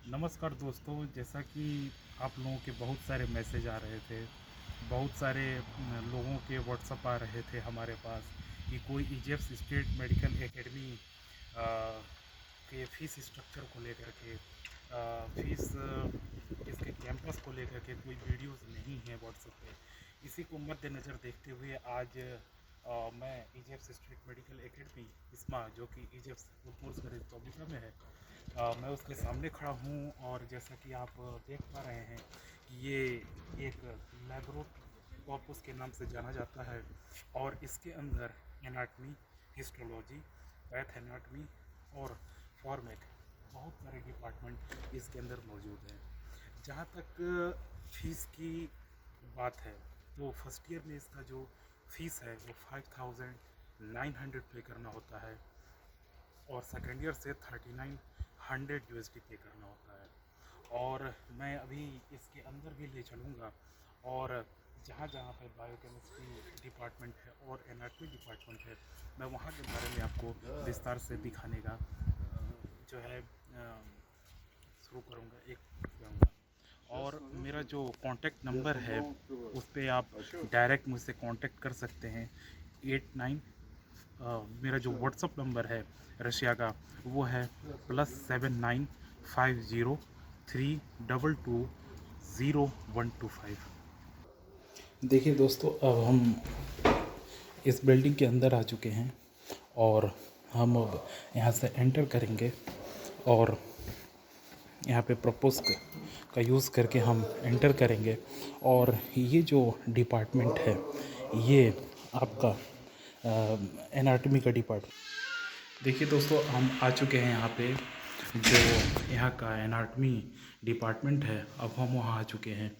नमस्कार दोस्तों, जैसा कि आप लोगों के बहुत सारे मैसेज आ रहे थे, बहुत सारे लोगों के व्हाट्सएप आ रहे थे हमारे पास कि कोई इजिप्ट स्टेट मेडिकल एकेडमी के फ़ीस स्ट्रक्चर को लेकर के फ़ीस इसके कैंपस को लेकर के कोई वीडियोस नहीं है व्हाट्सएप पे। इसी को मद्देनज़र देखते हुए आज मैं इजिप्ट स्टेट मेडिकल एकेडमी इस्मा, जो कि इजिप्ट उर्स रिपब्लिका में है, मैं उसके सामने खड़ा हूँ। और जैसा कि आप देख पा रहे हैं कि ये एक लैब्रोकॉर्पस के नाम से जाना जाता है और इसके अंदर एनाटमी, हिस्टोलॉजी, पैथ एनाटमी और फॉर्मेट बहुत सारे डिपार्टमेंट इसके अंदर मौजूद हैं। जहाँ तक फीस की बात है तो फर्स्ट ईयर में इसका जो फीस है वो 5900 पे करना होता है और सेकेंड ईयर से 3900 यूएसडी पे करना होता है। और मैं अभी इसके अंदर भी ले चलूँगा और जहाँ जहाँ पर बायोकेमिस्ट्री डिपार्टमेंट है और एनाटॉमी डिपार्टमेंट है, मैं वहाँ के बारे में आपको विस्तार से दिखाने का जो है शुरू करूँगा करूँगा। और मेरा जो कांटेक्ट नंबर है उस पर आप डायरेक्ट मुझसे कांटेक्ट कर सकते हैं। 89 मेरा जो व्हाट्सअप नंबर है रशिया का वो है +795032202125। देखिए दोस्तों, अब हम इस बिल्डिंग के अंदर आ चुके हैं और हम अब यहाँ से एंटर करेंगे और यहाँ पे प्रपोज का यूज़ करके हम एंटर करेंगे। और ये जो डिपार्टमेंट है ये आपका एनाटॉमी का डिपार्टमेंट। देखिए दोस्तों, हम आ चुके हैं यहाँ पे जो यहाँ का एनाटॉमी डिपार्टमेंट है। अब हम वहाँ आ चुके हैं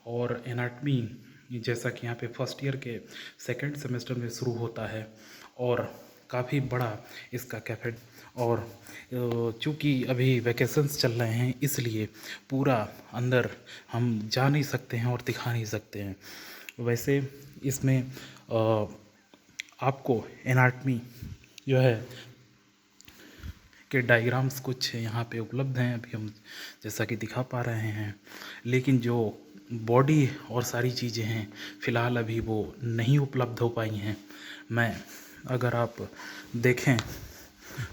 और एनाटॉमी जैसा कि यहाँ पे फर्स्ट ईयर के सेकंड सेमेस्टर में शुरू होता है और काफ़ी बड़ा इसका कैफे। और चूँकि अभी वैकेशंस चल रहे हैं इसलिए पूरा अंदर हम जा नहीं सकते हैं और दिखा नहीं सकते हैं। वैसे इसमें आपको एनाटॉमी जो है के डायग्राम्स कुछ यहाँ पे उपलब्ध हैं, अभी हम जैसा कि दिखा पा रहे हैं। लेकिन जो बॉडी और सारी चीज़ें हैं फ़िलहाल अभी वो नहीं उपलब्ध हो पाई हैं। अगर आप देखें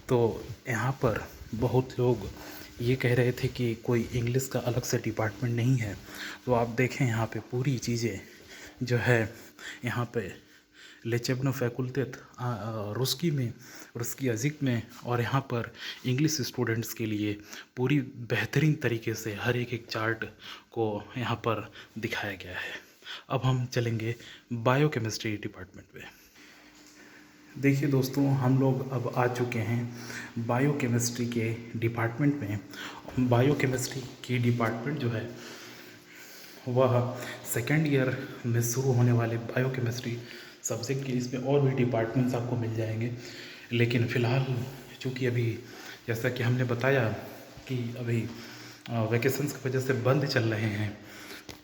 तो यहाँ पर बहुत लोग ये कह रहे थे कि कोई इंग्लिश का अलग से डिपार्टमेंट नहीं है। तो आप देखें यहाँ पे पूरी चीज़ें जो है यहाँ पे लेचेबनो फैकुल्टेट रुस्की में, रुस्की अजिक में, और यहाँ पर इंग्लिश स्टूडेंट्स के लिए पूरी बेहतरीन तरीके से हर एक चार्ट को यहाँ पर दिखाया गया है। अब हम चलेंगे बायोकेमिस्ट्री डिपार्टमेंट में। देखिए दोस्तों, हम लोग अब आ चुके हैं बायोकेमिस्ट्री के डिपार्टमेंट में। बायोकेमिस्ट्री की डिपार्टमेंट जो है वह सेकेंड ईयर में शुरू होने वाले बायोकेमिस्ट्री सब्जेक्ट के, इसमें और भी डिपार्टमेंट्स आपको मिल जाएंगे। लेकिन फ़िलहाल चूँकि अभी जैसा कि हमने बताया कि अभी वैकेशंस की वजह से बंद चल रहे हैं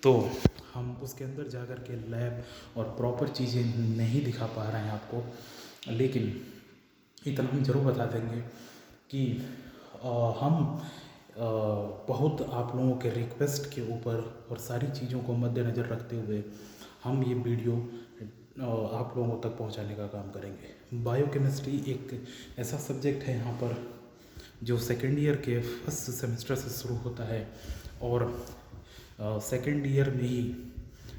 तो हम उसके अंदर जा कर के लैब और प्रॉपर चीज़ें नहीं दिखा पा रहे हैं आपको। लेकिन इतना हम ज़रूर बता देंगे कि हम बहुत आप लोगों के रिक्वेस्ट के ऊपर और सारी चीज़ों को मद्देनज़र रखते हुए हम ये वीडियो आप लोगों तक पहुंचाने का काम करेंगे। बायोकेमिस्ट्री एक ऐसा सब्जेक्ट है यहाँ पर जो सेकेंड ईयर के फर्स्ट सेमेस्टर से शुरू होता है और सेकेंड ईयर में ही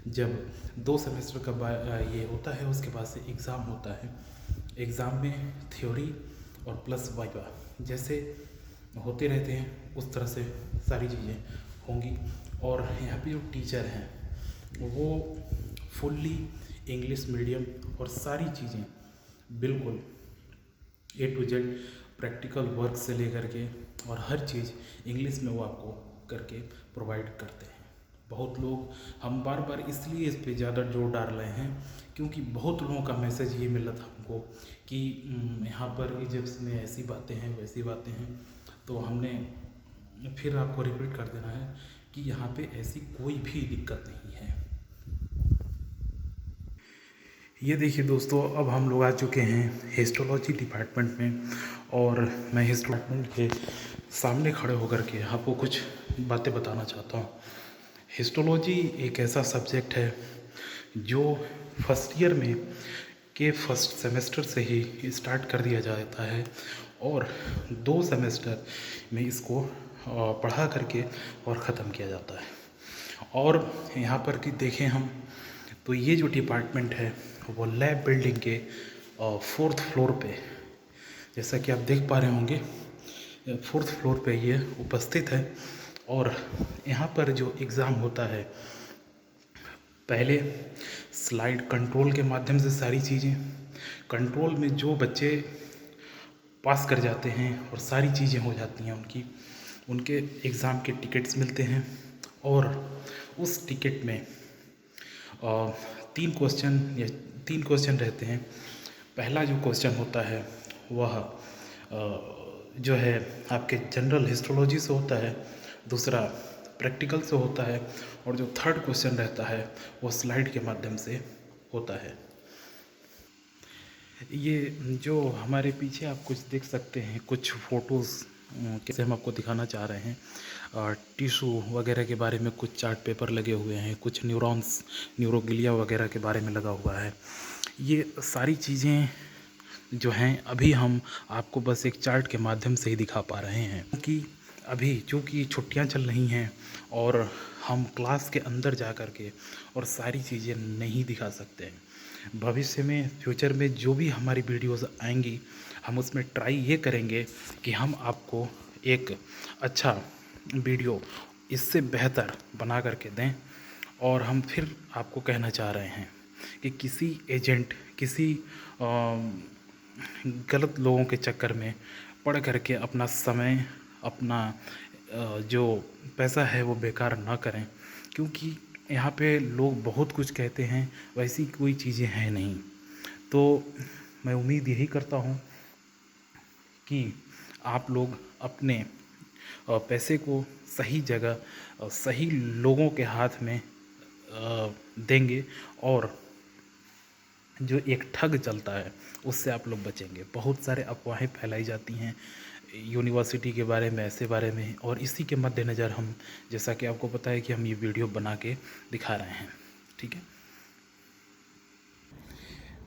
जब 2 सेमेस्टर का ये होता है उसके बाद से एग्ज़ाम होता है। एग्ज़ाम में थ्योरी और प्लस वाइवा जैसे होते रहते हैं, उस तरह से सारी चीज़ें होंगी। और यहाँ पे जो टीचर हैं वो फुल्ली इंग्लिश मीडियम और सारी चीज़ें बिल्कुल A to Z practical work से लेकर के और हर चीज़ इंग्लिश में वो आपको करके प्रोवाइड करते हैं। बहुत लोग, हम बार बार इसलिए इस पे ज़्यादा जोर डाल रहे हैं क्योंकि बहुत लोगों का मैसेज ये मिला था हमको कि यहाँ पर इजिप्ट में ऐसी बातें हैं वैसी बातें हैं। तो हमने फिर आपको रिपीट कर देना है कि यहाँ पे ऐसी कोई भी दिक्कत नहीं है। ये देखिए दोस्तों, अब हम लोग आ चुके हैं हिस्टोलॉजी डिपार्टमेंट में और मैं हिस्टोलॉजी के सामने खड़े होकर के आपको कुछ बातें बताना चाहता हूँ। हिस्टोलॉजी एक ऐसा सब्जेक्ट है जो फर्स्ट ईयर में के फर्स्ट सेमेस्टर से ही स्टार्ट कर दिया जाता है और 2 सेमेस्टर में इसको पढ़ा करके और ख़त्म किया जाता है। और यहाँ पर कि देखें हम तो ये जो डिपार्टमेंट है वो लैब बिल्डिंग के 4th फ्लोर पे, जैसा कि आप देख पा रहे होंगे 4th फ्लोर पे ये उपस्थित है। और यहाँ पर जो एग्ज़ाम होता है, पहले स्लाइड कंट्रोल के माध्यम से सारी चीज़ें, कंट्रोल में जो बच्चे पास कर जाते हैं और सारी चीज़ें हो जाती हैं उनके एग्ज़ाम के टिकट्स मिलते हैं। और उस टिकट में 3 क्वेश्चन रहते हैं। पहला जो क्वेश्चन होता है वह जो है आपके जनरल हिस्टोलॉजी से होता है, दूसरा प्रैक्टिकल से होता है और जो थर्ड क्वेश्चन रहता है वो स्लाइड के माध्यम से होता है। ये जो हमारे पीछे आप कुछ देख सकते हैं, कुछ फ़ोटोज़ कैसे हम आपको दिखाना चाह रहे हैं। टिशू वगैरह के बारे में कुछ चार्ट पेपर लगे हुए हैं, कुछ न्यूरॉन्स, न्यूरोग्लिया वगैरह के बारे में लगा हुआ है। ये सारी चीज़ें जो हैं अभी हम आपको बस एक चार्ट के माध्यम से ही दिखा पा रहे हैं, क्योंकि अभी चूँकि छुट्टियां चल रही हैं और हम क्लास के अंदर जा कर के और सारी चीज़ें नहीं दिखा सकते हैं। भविष्य में, फ्यूचर में जो भी हमारी वीडियोज़ आएंगी, हम उसमें ट्राई ये करेंगे कि हम आपको एक अच्छा वीडियो इससे बेहतर बना करके दें। और हम फिर आपको कहना चाह रहे हैं कि किसी एजेंट, किसी गलत लोगों के चक्कर में पड़ करके अपना समय, अपना जो पैसा है वो बेकार ना करें, क्योंकि यहाँ पे लोग बहुत कुछ कहते हैं, वैसी कोई चीज़ें हैं नहीं। तो मैं उम्मीद यही करता हूँ कि आप लोग अपने पैसे को सही जगह, सही लोगों के हाथ में देंगे और जो एक ठग चलता है उससे आप लोग बचेंगे। बहुत सारे अफवाहें फैलाई जाती हैं यूनिवर्सिटी के बारे में, ऐसे बारे में, और इसी के मद्देनज़र हम, जैसा कि आपको पता है कि हम ये वीडियो बना के दिखा रहे हैं। ठीक है,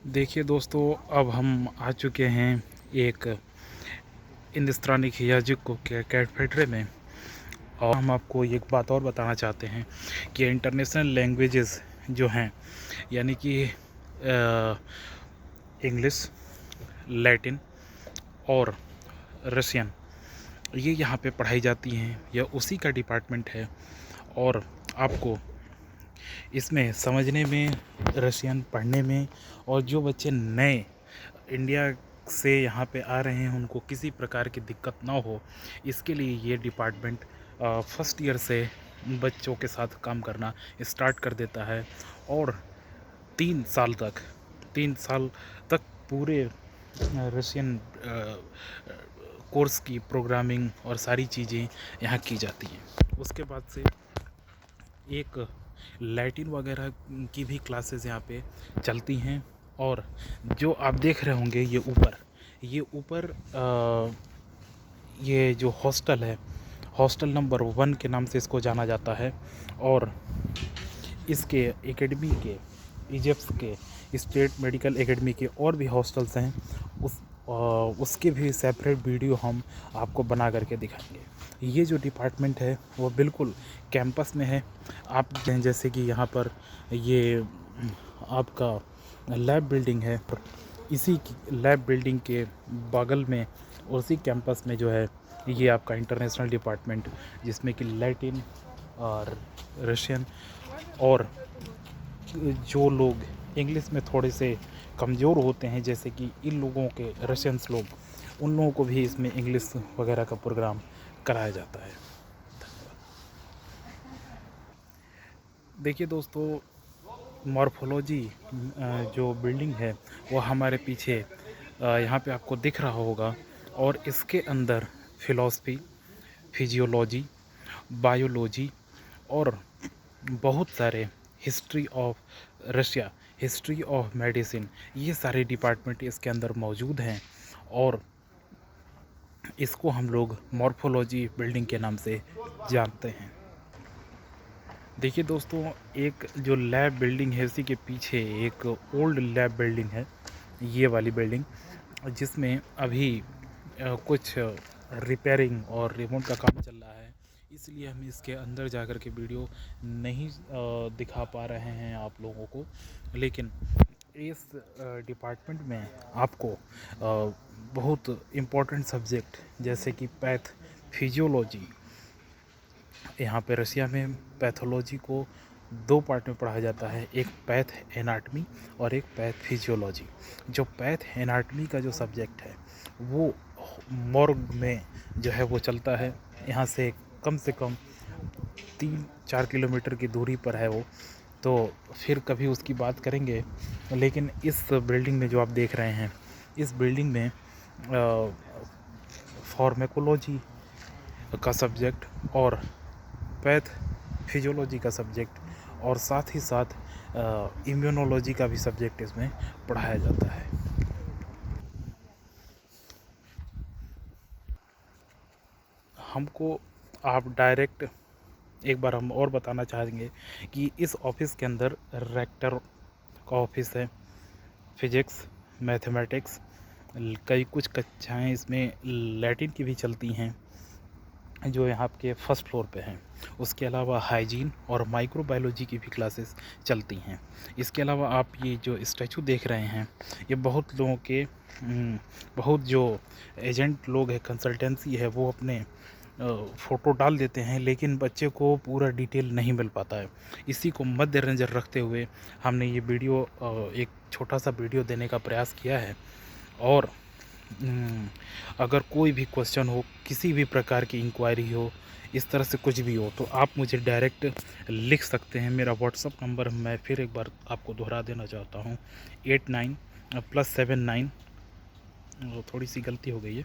देखिए दोस्तों, अब हम आ चुके हैं एक हिंदुस्तानी खियाजिक कैफेटेरे में, और हम आपको एक बात और बताना चाहते हैं कि इंटरनेशनल लैंग्वेजेस जो हैं, यानी कि इंग्लिश, लैटिन और रशियन, ये यहाँ पे पढ़ाई जाती हैं। यह उसी का डिपार्टमेंट है और आपको इसमें समझने में, रशियन पढ़ने में, और जो बच्चे नए इंडिया से यहाँ पे आ रहे हैं उनको किसी प्रकार की दिक्कत ना हो, इसके लिए ये डिपार्टमेंट फर्स्ट ईयर से बच्चों के साथ काम करना स्टार्ट कर देता है। और 3 साल तक पूरे रशियन कोर्स की प्रोग्रामिंग और सारी चीज़ें यहाँ की जाती हैं। उसके बाद से एक लैटिन वगैरह की भी क्लासेस यहाँ पे चलती हैं। और जो आप देख रहे होंगे ये ऊपर ये जो हॉस्टल है, हॉस्टल नंबर 1 के नाम से इसको जाना जाता है। और इसके एकेडमी के, इजिप्ट के स्टेट मेडिकल एकेडमी के और भी हॉस्टल्स हैं, उसके भी सेपरेट वीडियो हम आपको बना करके दिखाएंगे। ये जो डिपार्टमेंट है वो बिल्कुल कैंपस में है। आप जैसे कि यहाँ पर ये आपका लैब बिल्डिंग है, इसी लैब बिल्डिंग के बगल में, उसी कैंपस में जो है ये आपका इंटरनेशनल डिपार्टमेंट, जिसमें कि लैटिन और रशियन, और जो लोग इंग्लिश में थोड़े से कमज़ोर होते हैं, जैसे कि इन लोगों के रशियंस लोग, उन लोगों को भी इसमें इंग्लिश वगैरह का प्रोग्राम कराया जाता है। देखिए दोस्तों, मॉर्फोलॉजी जो बिल्डिंग है वो हमारे पीछे यहाँ पे आपको दिख रहा होगा, और इसके अंदर फिलॉसफी, फिजियोलॉजी, बायोलॉजी और बहुत सारे, history of Russia, history of medicine, ये सारे डिपार्टमेंट इसके अंदर मौजूद हैं। और इसको हम लोग मॉर्फोलॉजी बिल्डिंग के नाम से जानते हैं। देखिए दोस्तों, एक जो लैब बिल्डिंग है उसी के पीछे एक ओल्ड लैब बिल्डिंग है, ये वाली बिल्डिंग, जिसमें अभी कुछ रिपेयरिंग और रिमोट का काम चल रहा है, इसलिए हम इसके अंदर जाकर के वीडियो नहीं दिखा पा रहे हैं आप लोगों को। लेकिन इस डिपार्टमेंट में आपको बहुत इम्पोर्टेंट सब्जेक्ट जैसे कि पैथ फिजियोलॉजी, यहाँ पे रशिया में पैथोलॉजी को दो पार्ट में पढ़ाया जाता है, एक पैथ एनाटमी और एक पैथ फिजियोलॉजी। जो पैथ एनाटमी का जो सब्जेक्ट है वो मॉर्ग में जो है वो चलता है, यहाँ से कम 3-4 किलोमीटर की दूरी पर है वो, तो फिर कभी उसकी बात करेंगे। लेकिन इस बिल्डिंग में जो आप देख रहे हैं, इस बिल्डिंग में फार्माकोलॉजी का सब्जेक्ट और पैथ फिजियोलॉजी का सब्जेक्ट और साथ ही साथ इम्यूनोलॉजी का भी सब्जेक्ट इसमें पढ़ाया जाता है। हमको आप डायरेक्ट एक बार हम और बताना चाहेंगे कि इस ऑफिस के अंदर रेक्टर का ऑफिस है, फिजिक्स, मैथमेटिक्स, कई कुछ कक्षाएं इसमें लैटिन की भी चलती हैं जो यहाँ के फर्स्ट फ्लोर पे हैं। उसके अलावा हाइजीन और माइक्रोबायोलॉजी की भी क्लासेस चलती हैं। इसके अलावा आप ये जो स्टैचू देख रहे हैं, ये बहुत लोगों के बहुत जो एजेंट लोग हैं, कंसल्टेंसी है, वो अपने फ़ोटो डाल देते हैं, लेकिन बच्चे को पूरा डिटेल नहीं मिल पाता है। इसी को मद्देनज़र रखते हुए हमने ये वीडियो एक छोटा सा वीडियो देने का प्रयास किया है। और अगर कोई भी क्वेश्चन हो, किसी भी प्रकार की इंक्वायरी हो, इस तरह से कुछ भी हो, तो आप मुझे डायरेक्ट लिख सकते हैं। मेरा व्हाट्सअप नंबर मैं फिर एक बार आपको दोहरा देना चाहता हूँ, 89+79, थोड़ी सी गलती हो गई है,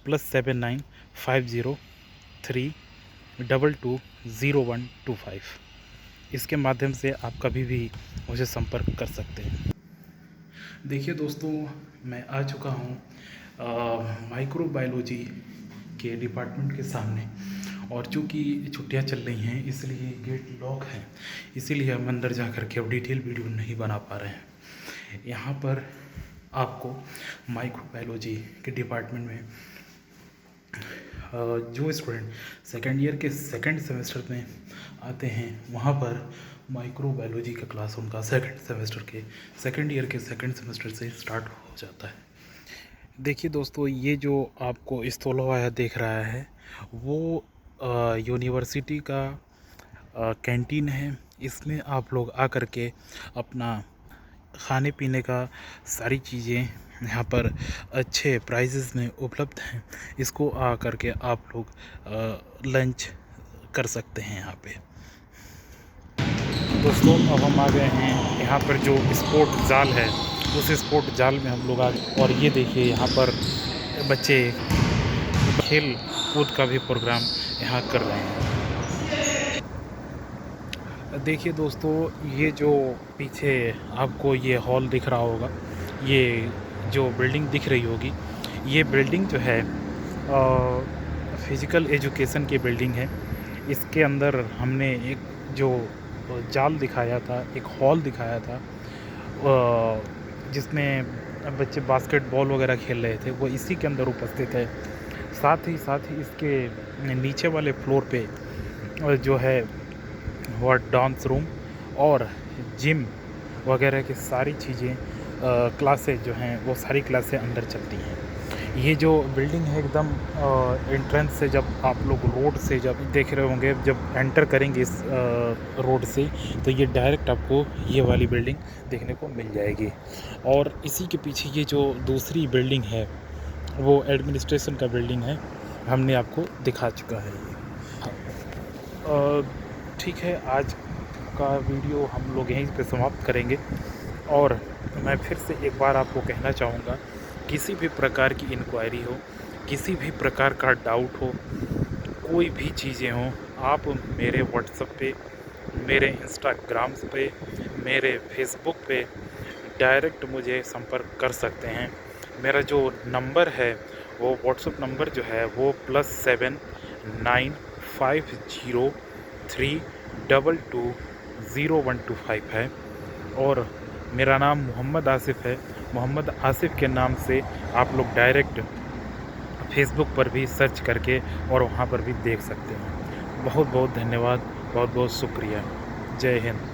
+79 503220125। इसके माध्यम से आप कभी भी मुझे संपर्क कर सकते हैं। देखिए दोस्तों, मैं आ चुका हूँ माइक्रोबायोलॉजी के डिपार्टमेंट के सामने, और चूँकि छुट्टियाँ चल रही हैं इसलिए गेट लॉक है, इसीलिए हम अंदर जा कर के अब डिटेल वीडियो नहीं बना पा रहे हैं। यहाँ पर आपको माइक्रोबायोलॉजी के डिपार्टमेंट में जो स्टूडेंट सेकेंड ईयर के सेकेंड सेमेस्टर में आते हैं, वहाँ पर माइक्रोबायोलॉजी का क्लास उनका सेकेंड सेमेस्टर के सेकेंड ईयर के सेकेंड सेमेस्टर से स्टार्ट हो जाता है। देखिए दोस्तों, ये जो आपको स्थूलवाया देख रहा है वो यूनिवर्सिटी का कैंटीन है। इसमें आप लोग आकर के अपना खाने पीने का सारी चीज़ें यहाँ पर अच्छे प्राइजेस में उपलब्ध हैं। इसको आ करके आप लोग लंच कर सकते हैं यहाँ पे। दोस्तों, अब हम आ गए हैं यहाँ पर जो स्पोर्ट जाल है, उस स्पोर्ट जाल में हम लोग आ गए, और ये देखिए यहाँ पर बच्चे खेल कूद का भी प्रोग्राम यहाँ कर रहे हैं। देखिए दोस्तों, ये जो पीछे आपको ये हॉल दिख रहा होगा, ये जो बिल्डिंग दिख रही होगी, ये बिल्डिंग जो है फिज़िकल एजुकेशन की बिल्डिंग है। इसके अंदर हमने एक जो जाल दिखाया था, एक हॉल दिखाया था जिसमें बच्चे बास्केटबॉल वगैरह खेल रहे थे, वो इसी के अंदर उपस्थित है। साथ ही इसके नीचे वाले फ्लोर पे जो है वो डांस रूम और जिम वगैरह की सारी चीज़ें क्लासेस जो हैं वो सारी क्लासें अंदर चलती हैं। ये जो बिल्डिंग है एकदम एंट्रेंस से जब आप लोग रोड से जब देख रहे होंगे, जब एंटर करेंगे इस रोड से, तो ये डायरेक्ट आपको ये वाली बिल्डिंग देखने को मिल जाएगी। और इसी के पीछे ये जो दूसरी बिल्डिंग है वो एडमिनिस्ट्रेशन का बिल्डिंग है, हमने आपको दिखा चुका है ये। ठीक है, आज का वीडियो हम लोग यहीं पे समाप्त करेंगे। और मैं फिर से एक बार आपको कहना चाहूँगा, किसी भी प्रकार की इंक्वायरी हो, किसी भी प्रकार का डाउट हो, कोई भी चीज़ें हों, आप मेरे व्हाट्सएप पे, मेरे इंस्टाग्राम पे, मेरे फेसबुक पे डायरेक्ट मुझे संपर्क कर सकते हैं। मेरा जो नंबर है वो व्हाट्सअप नंबर जो है वो +79503220125 है। और मेरा नाम मोहम्मद आसिफ़ है। मोहम्मद आसिफ़ के नाम से आप लोग डायरेक्ट फेसबुक पर भी सर्च करके और वहाँ पर भी देख सकते हैं। बहुत बहुत धन्यवाद, बहुत बहुत शुक्रिया। जय हिंद।